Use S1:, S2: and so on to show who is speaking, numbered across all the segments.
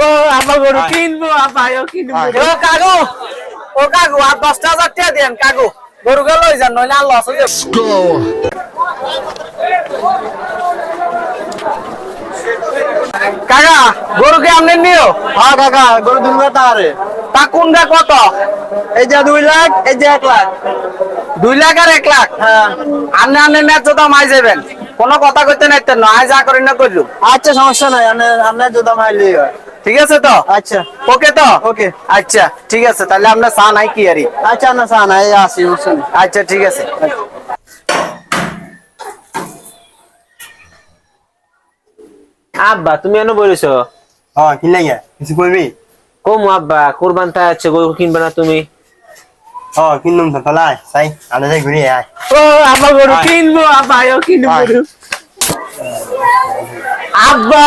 S1: ও আব্বা গরু কিনবো আব্বাও কিনবো ও কাগু আর 10,000 টাকা দেন কাগু গরু গুলো লই যান নইলে লস হয়ে যাবে কাকা গরু কে আমনে নিও
S2: হ্যাঁ কাকা গরু দুলবে তারে
S1: তা কোনটা কত
S2: এই যে 2 লাখ এই যে 1 লাখ
S1: 2 লাখ আর 1 লাখ
S2: হ্যাঁ
S1: আমনে ন্যায্য দাম আই যাবেন কোনো কথা কইতে নাইতেন না আই যা করি না কইলু
S2: আচ্ছা সমস্যা নাই আপনি যদি মাইলি
S1: ঠিক আছে তো
S2: আচ্ছা
S1: ওকে তো
S2: ওকে
S1: আচ্ছা ঠিক আছে তাহলে আমরা চা নাই কি আরি
S2: আচ্ছা না সানা এই আসি বুঝছেন
S1: আচ্ছা ঠিক আছে
S3: আব্বা তুমি এনে বলেছো
S2: হ্যাঁ কি লাগে কিছু কইবি
S3: কম আব্বা কুরবান তা আছে গরু কিনবে না তুমি
S2: হ্যাঁ কিনুম তো তাহলে তাই আনে যাই ঘুরে আয়
S1: ও আব্বা গরু কিনবো আব্বাও কিনবো গরু আব্বা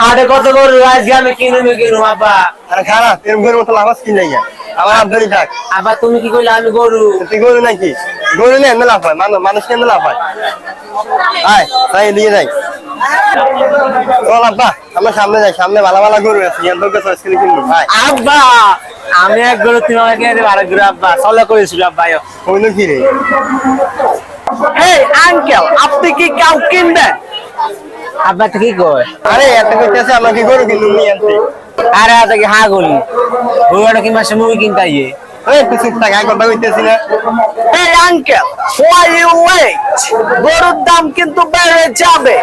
S1: আরে কত গরু আজকে আমি কিনবো আব্বা
S2: আরে খারাপ এরকম গরু তো লাভাস কি লাগে আমার আমদানি থাক
S3: আব্বা তুমি কি কইলে আমি গরু
S2: তুই গরু নাকি গরু নেই এমনি লাভ হয় মানুষ কেমন লাভ হয় আয় তাই দিয়ে যাই চল আব্বা আমরা সামনে যাই সামনে ভালো ভালো গরু আছে ইয়ার দরকার আছে কিনবো ভাই
S1: আব্বা আমি এক গরু তুমি আমাকে আরেক গরু আব্বা চলে করেছিল আব্বা
S2: হইলো কি রে
S1: এই আঙ্কেল আপনি কি কাউ কিনবেন
S3: আব্বা তো কি কয়
S2: আরে এত কইতেছে আমাকে গরু কিনুম নি আনতে
S3: আরে আজ কি হা গলি গরুটা কি মাসে মুই কিনতে আইয়ে
S2: এই কিছু টাকা কথা কইতেছি না
S1: এই আঙ্কেল why you late গরুর দাম কিন্তু বেড়ে যাবে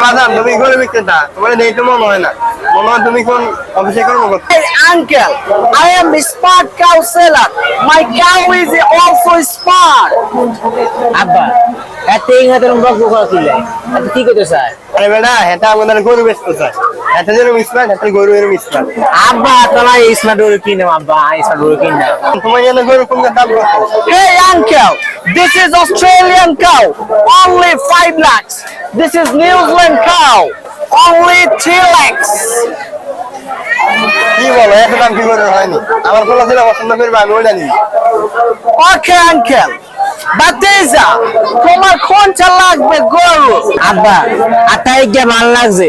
S2: বাদাম তুমি গরু বিক্রেতা তোমার নেই তো মনে হয় না মনে হয় তুমি কোন অফিসে কর্ম করছো
S1: Hey uncle, I am a smart cow seller. My cow is also smart.
S3: আব্বা এত ইংরেজি বকবক করে কিলে এত কি কইতো স্যার
S2: আরে বেটা এটা আমাদের গরু বেচতে চায় এটা যেন মিসমান এটা গরু এর মিসমান
S3: আব্বা তোরা এই স্মার্ট গরু কিনে আব্বা এই স্মার্ট গরু কিনে
S2: তোমার জন্য গরু কোন দাম কত
S1: Hey uncle, this is Australian cow, only 5 lakhs. This is New Zealand cow, only 3 lakhs.
S2: কি বলো এত দাম কি গরু হয়নি আমার কোলা ছিল পছন্দ করবে আমি ওটা নিই
S1: Okay uncle, Batiza, তোমার কোনটা লাগবে গরু?
S3: আব্বা আটাই কে ভালো লাগছে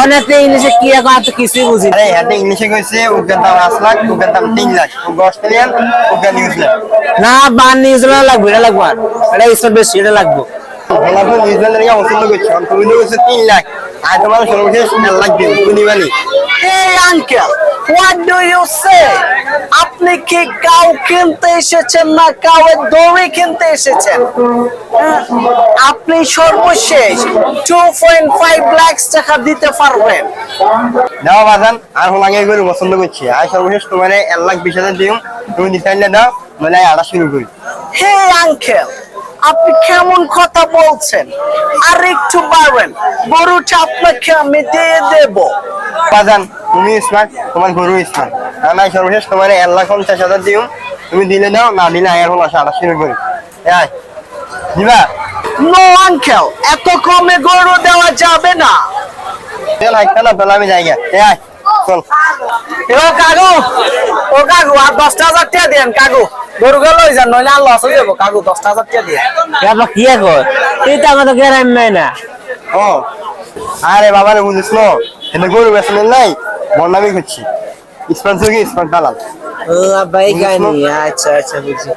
S3: অনেক ইংলিশে কি এখন এত কিছুই বুঝি না
S2: আরে এটা ইংলিশে কইছে ওকে দাম 5 লাখ ওকে দাম 3 লাখ ও অস্ট্রেলিয়ান ওকে নিউজিল্যান্ড
S3: না বান নিউজিল্যান্ড লাগবে এটা লাগবে এটা ইসব বেশি এটা লাগবে
S2: বলা তো নিউজিল্যান্ডের ইয়া পছন্দ করছে তুমি তো কইছে 3 লাখ আর তোমার সর্বশেষ 1 লাখ দিন তুমি নিবানি
S1: Hey uncle, what do you say? আপনি কি কাউ কিনতে এসেছেন না কাউয়ের দড়ি কিনতে এসেছেন আপনি সর্বশেষ 2.5 লাখ টাকা দিতে পারবেন
S2: দাও বাজান আর হল আগে গরু পছন্দ করছি আর সর্বশেষ তোমার 1,20,000 দিও তুমি নিতাইলে দাও মানে আড়া শুরু করি
S1: হে আঙ্কেল আপনি কেমন কথা বলছেন আর একটু বাড়বেন গরুটা আপনাকে আমি দিয়ে দেব
S2: বাজান তুমি স্মার্ট তোমার গরু স্মার্ট আমি সর্বশেষ তোমার 1,50,000 দিও তুমি দিলে দাও না দিলে আর হল আড়া শুরু করি এই দিবা
S1: নো আঙ্কেল এত কমে গরু দেওয়া যাবে না
S2: চল হাইটা না তাহলে আমি যাই গে এই চল
S1: ও কাকু আর 10,000 টাকা দেন কাকু গরু গুলো লই যান নইলে আর লস হয়ে যাবো কাকু 10,000 টাকা দিয়ে
S3: আব্বা কি কয় তুই তো আমাদের গ্রাম না
S2: ও আরে বাবা রে বুঝিস না এটা গরু বেচনে নাই বন্ডামি করছি স্পন্সর সুগি স্পন্সর দালাল
S3: ও আব্বা এই কাহিনী আচ্ছা আচ্ছা বুঝছি